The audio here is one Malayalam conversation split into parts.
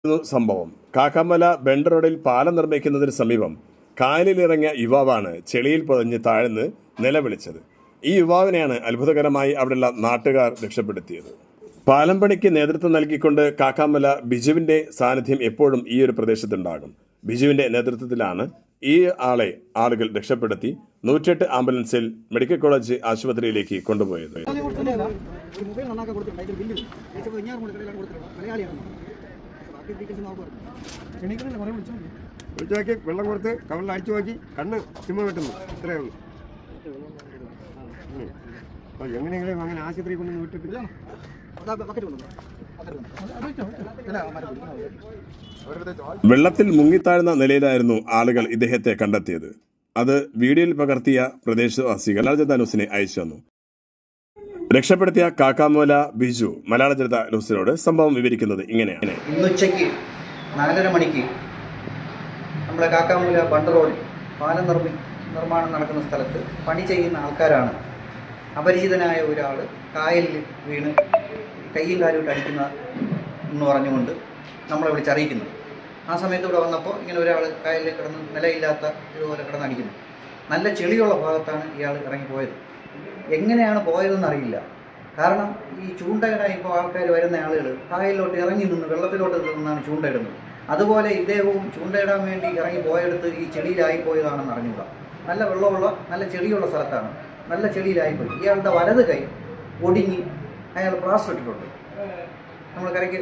സംഭവം കാക്കാമല ബെൻഡ് റോഡിൽ പാലം നിർമ്മിക്കുന്നതിന് സമീപം കായലിലിറങ്ങിയ യുവാവാണ് ചെളിയിൽ പുതഞ്ഞ് താഴ്ന്ന് നിലവിളിച്ചത്. ഈ യുവാവിനെയാണ് അത്ഭുതകരമായി അവിടെയുള്ള നാട്ടുകാർ രക്ഷപ്പെടുത്തിയത്. പാലം പണിക്ക് നേതൃത്വം നൽകിക്കൊണ്ട് കാക്കാമല ബിജുവിന്റെ സാന്നിധ്യം എപ്പോഴും ഈ ഒരു പ്രദേശത്തുണ്ടാകും. ബിജുവിന്റെ നേതൃത്വത്തിലാണ് ഈ ആളുകൾ രക്ഷപ്പെടുത്തി 108 ആംബുലൻസിൽ മെഡിക്കൽ കോളേജ് ആശുപത്രിയിലേക്ക് കൊണ്ടുപോയത്. വെള്ളം കൊടുത്ത് കവളിൽ അടിച്ചു നോക്കി കണ്ണ് ചുമ വെട്ടുന്നു. ഇത്രയേ ഉള്ളൂ. എങ്ങനെയെങ്കിലും അങ്ങനെ ആശുപത്രി കൊണ്ടൊന്നും വിട്ടിട്ടില്ല. വെള്ളത്തിൽ മുങ്ങിത്താഴ്ന്ന നിലയിലായിരുന്നു ആളുകൾ ഇദ്ദേഹത്തെ കണ്ടെത്തിയത്. അത് വീഡിയോയിൽ പകർത്തിയ പ്രദേശവാസികൾ മലയാള ജനത ന്യൂസിനെ അയച്ചു തന്നു. രക്ഷപ്പെടുത്തിയ കാക്കാമല ബിജു മലയാള ജനത ന്യൂസിനോട് സംഭവം വിവരിക്കുന്നത് ഇങ്ങനെയാണ്. ഇന്നുച്ചയ്ക്ക് 4:30 മണിക്ക് നമ്മുടെ കാക്കാമല ബണ്ട് റോഡിൽ പാലം നിർമ്മാണം നടക്കുന്ന സ്ഥലത്ത് പണി ചെയ്യുന്ന ആൾക്കാരാണ് അപരിചിതനായ ഒരാൾ കായലിൽ വീണ് കയ്യും കാലും ഇട്ട് അടിക്കുന്ന എന്ന് പറഞ്ഞുകൊണ്ട് നമ്മളെ വിളിച്ചറിയിക്കുന്നു. ആ സമയത്ത് ഇവിടെ വന്നപ്പോൾ ഇങ്ങനെ ഒരാൾ കായലിൽ കിടന്ന് നിലയില്ലാത്ത ഇതുപോലെ കിടന്നടിക്കുന്നു. നല്ല ചെളിയുള്ള ഭാഗത്താണ് ഇയാൾ ഇറങ്ങിപ്പോയത്. എങ്ങനെയാണ് പോയതെന്നറിയില്ല. കാരണം ഈ ചൂണ്ടയിടാൻ ഇപ്പോൾ ആൾക്കാർ വരുന്ന ആളുകൾ കായലിലോട്ട് ഇറങ്ങി നിന്ന് വെള്ളത്തിലോട്ട് നിന്നാണ് ചൂണ്ടയിടുന്നത്. അതുപോലെ ഇദ്ദേഹവും ചൂണ്ടയിടാൻ വേണ്ടി ഇറങ്ങി പോയെടുത്ത് ഈ ചെളിയിലായി പോയതാണെന്ന് അറിഞ്ഞുകൂടാ. നല്ല വെള്ളമുള്ള നല്ല ചെളിയുള്ള സ്ഥലത്താണ്. നല്ല ചെളിയിലായിപ്പോയി. ഇയാളുടെ വലത് കൈ ഒടിഞ്ഞ് അയാൾ പ്ലാസ്റ്റർ ഇട്ടിട്ടുണ്ട്. നമ്മൾ കരയ്ക്ക്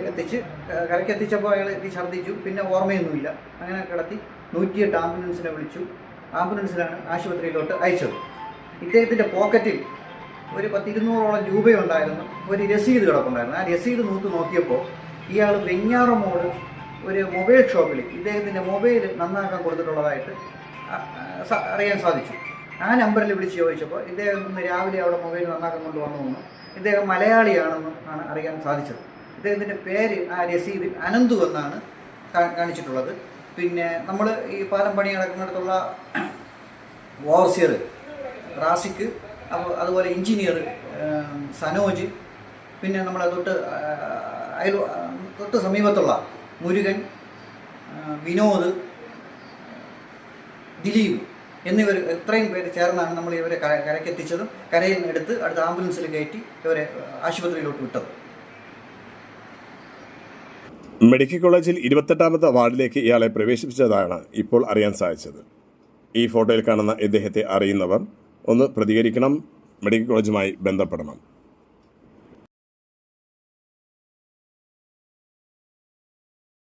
എത്തിച്ചപ്പോൾ അയാൾ ഛർദ്ദിച്ചു. പിന്നെ ഓർമ്മയൊന്നുമില്ല. അങ്ങനെ കിടത്തി 108 ആംബുലൻസിനെ വിളിച്ചു. ആംബുലൻസിലാണ് ആശുപത്രിയിലോട്ട് അയച്ചത്. ഇദ്ദേഹത്തിൻ്റെ പോക്കറ്റിൽ ഒരു 200-ഓളം രൂപയുണ്ടായിരുന്നു. ഒരു രസീത് കിടപ്പുണ്ടായിരുന്നു. ആ രസീത് നോക്കിയപ്പോൾ ഇയാൾ വെഞ്ഞാറമോട് ഒരു മൊബൈൽ ഷോപ്പിൽ ഇദ്ദേഹത്തിൻ്റെ മൊബൈൽ നന്നാക്കാൻ കൊടുത്തിട്ടുള്ളതായിട്ട് അറിയാൻ സാധിച്ചു. ആ നമ്പറിൽ വിളിച്ച് ചോദിച്ചപ്പോൾ ഇദ്ദേഹം ഇന്ന് രാവിലെ അവിടെ മൊബൈൽ നന്നാക്കാൻ കൊണ്ടുവന്നു. ഇദ്ദേഹം മലയാളിയാണെന്ന് ആണ് അറിയാൻ സാധിച്ചത്. ഇദ്ദേഹത്തിൻ്റെ പേര് ആ രസീദിൽ അനന്തു എന്നാണ് കാണിച്ചിട്ടുള്ളത്. പിന്നെ നമ്മൾ ഈ പാലം പണി നടക്കുന്നിടത്തുള്ള ഓവർസിയർ റാസിക്ക്, അതുപോലെ എഞ്ചിനീയർ സനോജ്, പിന്നെ നമ്മളെ തൊട്ട് സമീപത്തുള്ള മുരുകൻ, വിനോദ്, ദിലീപ് എന്നിവർ ഇത്രയും പേര് ചേർന്നാണ് നമ്മൾ ഇവരെ കരയ്ക്കെത്തിച്ചതും കരയിൽ നിന്ന് എടുത്ത് അടുത്ത ആംബുലൻസിൽ കയറ്റി ഇവരെ ആശുപത്രിയിലോട്ട് വിട്ടത്. മെഡിക്കൽ കോളേജിൽ 28ാമത്തെ വാർഡിലേക്ക് ഇയാളെ പ്രവേശിപ്പിച്ചതാണ് ഇപ്പോൾ അറിയാൻ സാധിച്ചത്. ഈ ഫോട്ടോയിൽ കാണുന്ന ഇദ്ദേഹത്തെ അറിയുന്നവർ ഒന്ന് പ്രതികരിക്കണം, മെഡിക്കൽ കോളേജുമായി ബന്ധപ്പെടണം.